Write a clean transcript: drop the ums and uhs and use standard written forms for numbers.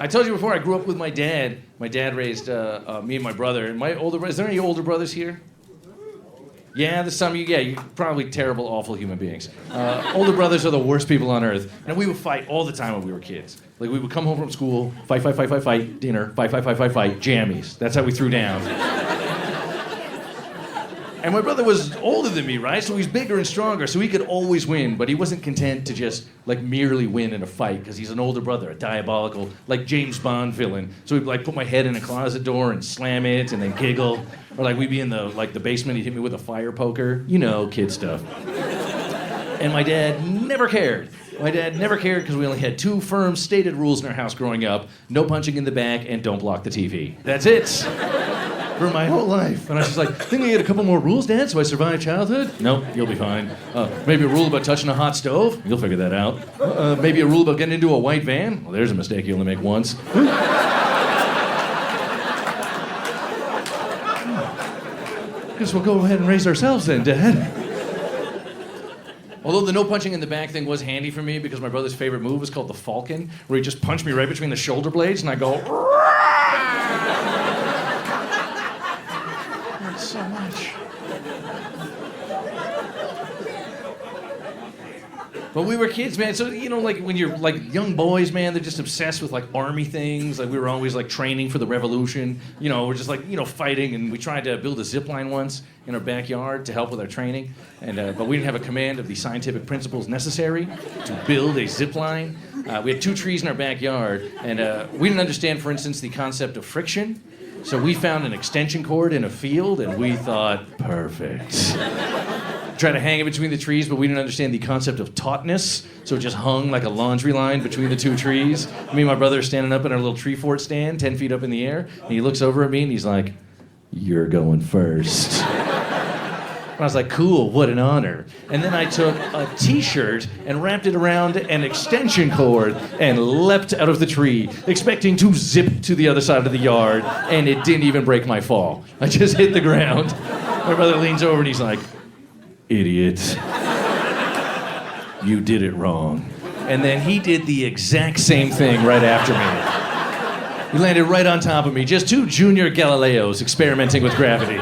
I told you before, I grew up with my dad. My dad raised me and my brother. And my older brother, is there any older brothers here? Yeah, there's some of you. Yeah, you're probably terrible, awful human beings. Older brothers are the worst people on earth. And we would fight all the time when we were kids. Like, we would come home from school, fight, dinner, fight, jammies. That's how we threw down. And my brother was older than me, right? So he's bigger and stronger, so he could always win. But he wasn't content to just, like, merely win in a fight, because he's an older brother, a diabolical, like, James Bond villain. So he'd, like, put my head in a closet door and slam it and then giggle. Or, like, we'd be in the basement, he'd hit me with a fire poker. You know, kid stuff. And my dad never cared. My dad never cared because we only had two firm stated rules in our house growing up. No punching in the back and don't block the TV. That's it. For my whole life. And I was just like, think we get a couple more rules, Dad, so I survive childhood? Nope, you'll be fine. Maybe a rule about touching a hot stove? You'll figure that out. Maybe a rule about getting into a white van? Well, there's a mistake you only make once. Guess we'll go ahead and raise ourselves then, Dad. Although the no punching in the back thing was handy for me because my brother's favorite move was called the Falcon, where he just punched me right between the shoulder blades and I go, so much. But we were kids, man. So, you know, like when you're like young boys, man, they're just obsessed with like army things. Like we were always like training for the revolution. You know, we're just like, you know, fighting. And we tried to build a zip line once in our backyard to help with our training. And but we didn't have a command of the scientific principles necessary to build a zip line. We had two trees in our backyard, and we didn't understand, for instance, the concept of friction. So we found an extension cord in a field, and we thought, perfect. Tried to hang it between the trees, but we didn't understand the concept of tautness, so it just hung like a laundry line between the two trees. Me and my brother are standing up in our little tree fort stand, 10 feet up in the air, and he looks over at me and he's like, "You're going first." And I was like, cool, what an honor. And then I took a t-shirt and wrapped it around an extension cord and leapt out of the tree, expecting to zip to the other side of the yard, and it didn't even break my fall. I just hit the ground. My brother leans over and he's like, "Idiot. You did it wrong." And then he did the exact same thing right after me. He landed right on top of me, just two junior Galileos experimenting with gravity.